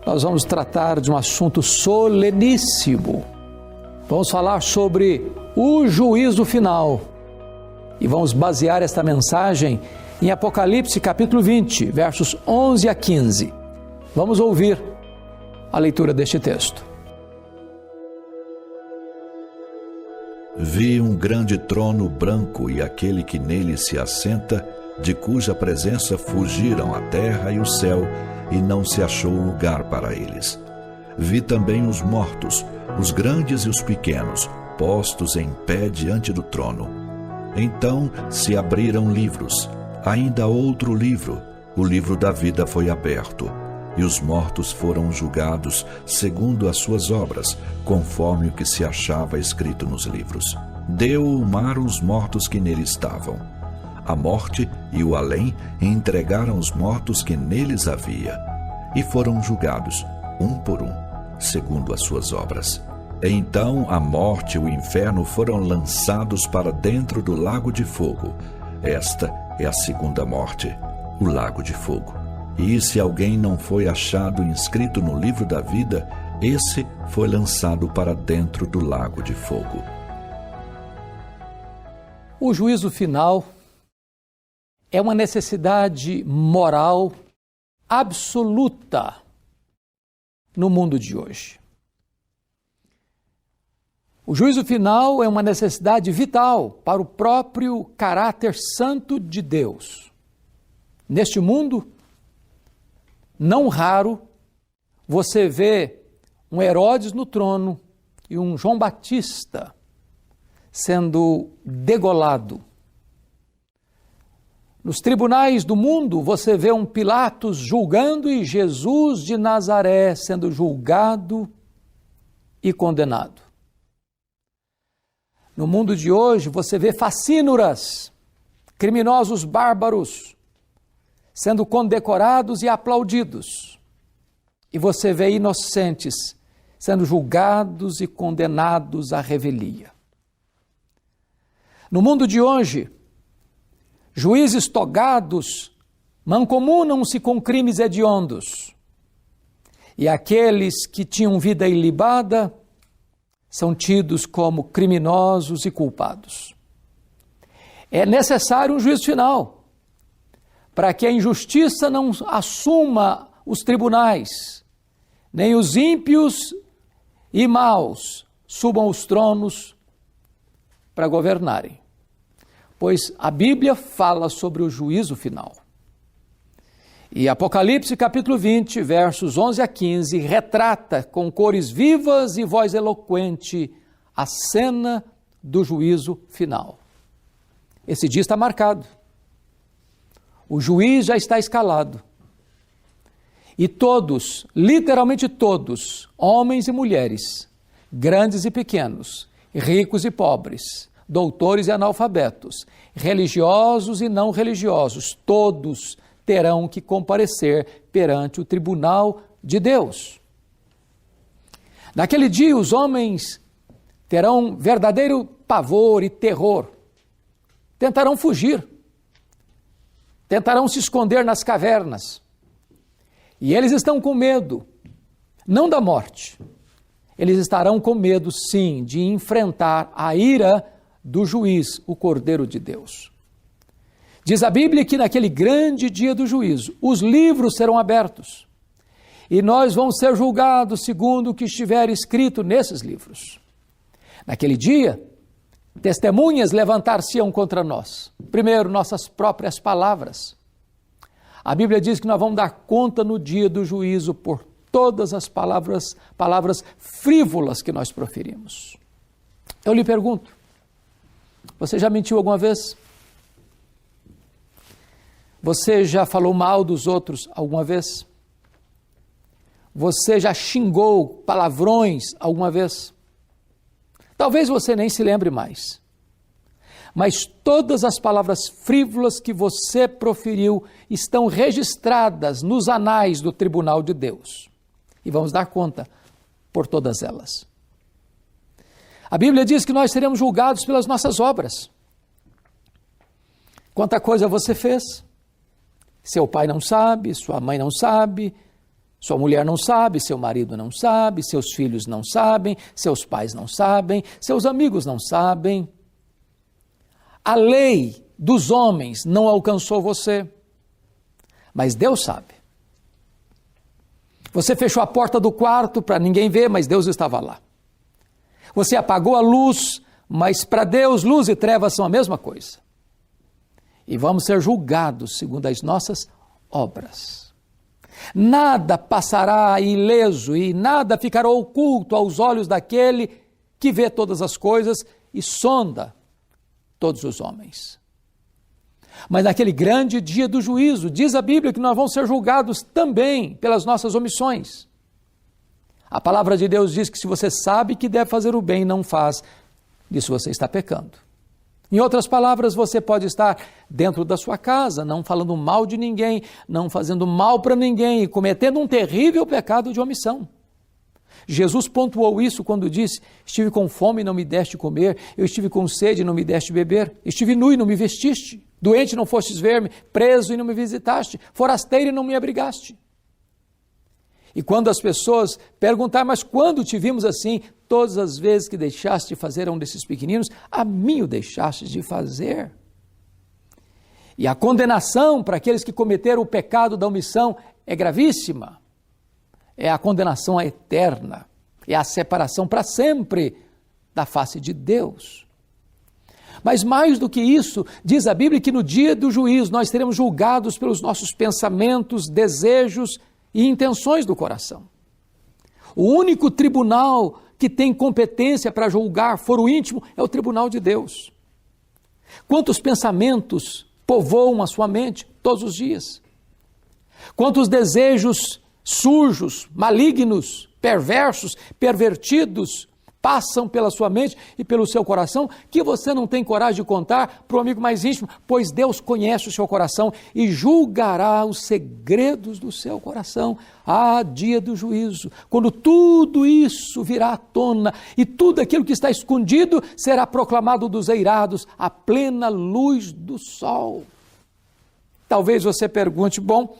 nós vamos tratar de um assunto soleníssimo. Vamos falar sobre o juízo final. E vamos basear esta mensagem em Apocalipse capítulo 20, versos 11 a 15. Vamos ouvir a leitura deste texto. Vi um grande trono branco e aquele que nele se assenta, de cuja presença fugiram a terra e o céu, e não se achou lugar para eles. Vi também os mortos, os grandes e os pequenos, postos em pé diante do trono. Então se abriram livros, ainda outro livro, o livro da vida foi aberto, e os mortos foram julgados segundo as suas obras, conforme o que se achava escrito nos livros. Deu o mar os mortos que nele estavam. A morte e o além entregaram os mortos que neles havia, e foram julgados, um por um, segundo as suas obras. Então a morte e o inferno foram lançados para dentro do lago de fogo. Esta é a segunda morte, o lago de fogo. E se alguém não foi achado inscrito no livro da vida, esse foi lançado para dentro do lago de fogo. O juízo final é uma necessidade moral absoluta no mundo de hoje. O juízo final é uma necessidade vital para o próprio caráter santo de Deus. Neste mundo, não raro, você vê um Herodes no trono e um João Batista sendo degolado. Nos tribunais do mundo, você vê um Pilatos julgando e Jesus de Nazaré sendo julgado e condenado. No mundo de hoje, você vê facínoras, criminosos bárbaros, sendo condecorados e aplaudidos. E você vê inocentes sendo julgados e condenados à revelia. No mundo de hoje, juízes togados mancomunam-se com crimes hediondos. E aqueles que tinham vida ilibada são tidos como criminosos e culpados. É necessário um juízo final, para que a injustiça não assuma os tribunais, nem os ímpios e maus subam os tronos para governarem. Pois a Bíblia fala sobre o juízo final. E Apocalipse capítulo 20, versos 11 a 15, retrata com cores vivas e voz eloquente a cena do juízo final. Esse dia está marcado. O juiz já está escalado. E todos, literalmente todos, homens e mulheres, grandes e pequenos, ricos e pobres, doutores e analfabetos, religiosos e não religiosos, todos terão que comparecer perante o tribunal de Deus. Naquele dia, os homens terão verdadeiro pavor e terror, tentarão fugir, tentarão se esconder nas cavernas. E eles estão com medo, não da morte. Eles estarão com medo, sim, de enfrentar a ira do juiz, o Cordeiro de Deus. Diz a Bíblia que naquele grande dia do juízo, os livros serão abertos. E nós vamos ser julgados segundo o que estiver escrito nesses livros. Naquele dia, testemunhas levantar-se-ão contra nós. Primeiro, nossas próprias palavras. A Bíblia diz que nós vamos dar conta no dia do juízo por todas as palavras frívolas que nós proferimos. Eu lhe pergunto, você já mentiu alguma vez? Você já falou mal dos outros alguma vez? Você já xingou palavrões alguma vez? Talvez você nem se lembre mais. Mas todas as palavras frívolas que você proferiu estão registradas nos anais do tribunal de Deus. E vamos dar conta por todas elas. A Bíblia diz que nós seremos julgados pelas nossas obras. Quanta coisa você fez? Seu pai não sabe, sua mãe não sabe, Sua mulher não sabe, seu marido não sabe, seus filhos não sabem, seus pais não sabem, seus amigos não sabem. A lei dos homens não alcançou você, mas Deus sabe. Você fechou a porta do quarto para ninguém ver, mas Deus estava lá. Você apagou a luz, mas para Deus luz e trevas são a mesma coisa. E vamos ser julgados segundo as nossas obras. Nada passará ileso e nada ficará oculto aos olhos daquele que vê todas as coisas e sonda todos os homens. Mas naquele grande dia do juízo, diz a Bíblia que nós vamos ser julgados também pelas nossas omissões. A palavra de Deus diz que se você sabe que deve fazer o bem e não faz, disso você está pecando. Em outras palavras, você pode estar dentro da sua casa, não falando mal de ninguém, não fazendo mal para ninguém e cometendo um terrível pecado de omissão. Jesus pontuou isso quando disse: estive com fome e não me deste comer, eu estive com sede e não me deste beber, estive nu e não me vestiste, doente e não fostes ver-me, preso e não me visitaste, forasteiro e não me abrigaste. E quando as pessoas perguntarem, mas quando te vimos assim? Todas as vezes que deixaste de fazer a um desses pequeninos, a mim o deixaste de fazer. E a condenação para aqueles que cometeram o pecado da omissão é gravíssima. É a condenação eterna, é a separação para sempre da face de Deus. Mas mais do que isso, diz a Bíblia que no dia do juízo nós seremos julgados pelos nossos pensamentos, desejos e intenções do coração. O único tribunal que tem competência para julgar foro íntimo é o tribunal de Deus. Quantos pensamentos povoam a sua mente todos os dias? Quantos desejos sujos, malignos, perversos, pervertidos passam pela sua mente e pelo seu coração que você não tem coragem de contar para o amigo mais íntimo, pois Deus conhece o seu coração e julgará os segredos do seu coração. Dia do juízo, quando tudo isso virá à tona e tudo aquilo que está escondido será proclamado dos eirados à plena luz do sol. Talvez você pergunte, bom,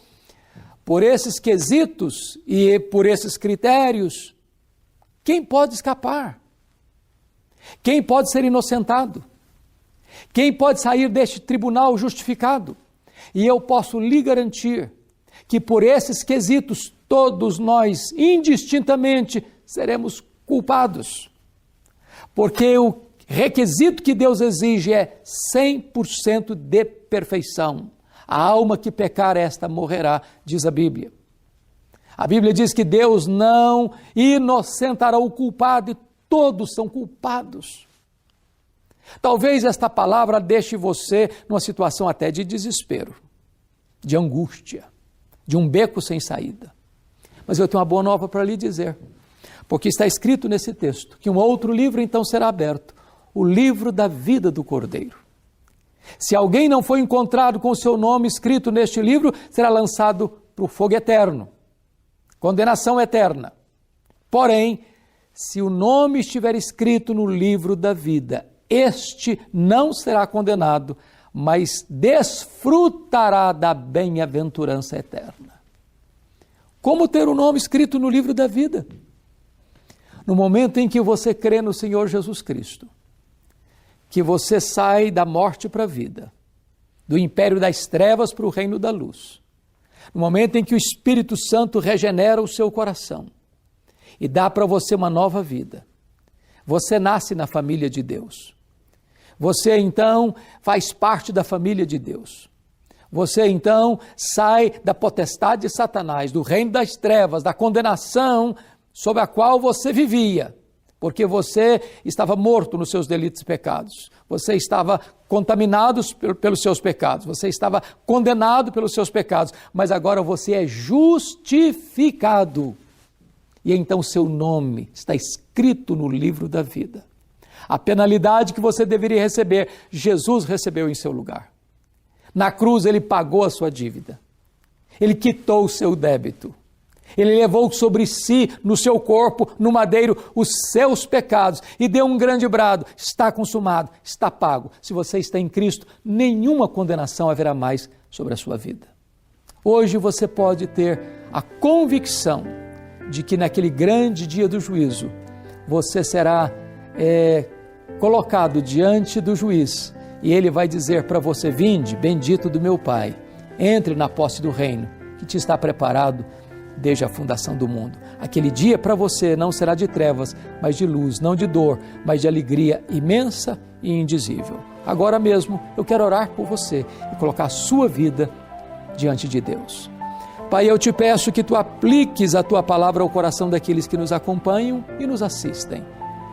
por esses quesitos e por esses critérios, quem pode escapar? Quem pode ser inocentado? Quem pode sair deste tribunal justificado? E eu posso lhe garantir que por esses quesitos todos nós, indistintamente, seremos culpados. Porque o requisito que Deus exige é 100% de perfeição. A alma que pecar, esta morrerá, diz a Bíblia. A Bíblia diz que Deus não inocentará o culpado e todos são culpados. Talvez esta palavra deixe você numa situação até de desespero, de angústia, de um beco sem saída. Mas eu tenho uma boa nova para lhe dizer, porque está escrito nesse texto que um outro livro então será aberto, o livro da vida do Cordeiro. Se alguém não for encontrado com o seu nome escrito neste livro, será lançado para o fogo eterno. Condenação eterna. Porém, se o nome estiver escrito no livro da vida, este não será condenado, mas desfrutará da bem-aventurança eterna. Como ter o nome escrito no livro da vida? No momento em que você crê no Senhor Jesus Cristo, que você sai da morte para a vida, do império das trevas para o reino da luz. No momento em que o Espírito Santo regenera o seu coração e dá para você uma nova vida, você nasce na família de Deus. Você então faz parte da família de Deus. Você então sai da potestade de Satanás, do reino das trevas, da condenação sob a qual você vivia, porque você estava morto nos seus delitos e pecados. Você estava contaminado pelos seus pecados, você estava condenado pelos seus pecados, mas agora você é justificado. E então seu nome está escrito no livro da vida. A penalidade que você deveria receber, Jesus recebeu em seu lugar. Na cruz ele pagou a sua dívida. Ele quitou o seu débito. Ele levou sobre si, no seu corpo, no madeiro, os seus pecados e deu um grande brado: está consumado, está pago. Se você está em Cristo, nenhuma condenação haverá mais sobre a sua vida. Hoje você pode ter a convicção de que naquele grande dia do juízo, você será colocado diante do juiz e ele vai dizer para você: vinde, bendito do meu Pai, entre na posse do reino que te está preparado desde a fundação do mundo. Aquele dia para você não será de trevas, mas de luz, não de dor, mas de alegria imensa e indizível. Agora mesmo eu quero orar por você e colocar a sua vida diante de Deus. Pai, eu te peço que tu apliques a tua palavra ao coração daqueles que nos acompanham e nos assistem,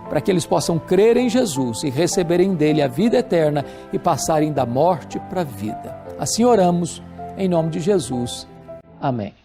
para que eles possam crer em Jesus e receberem dele a vida eterna e passarem da morte para a vida. Assim oramos, em nome de Jesus. Amém.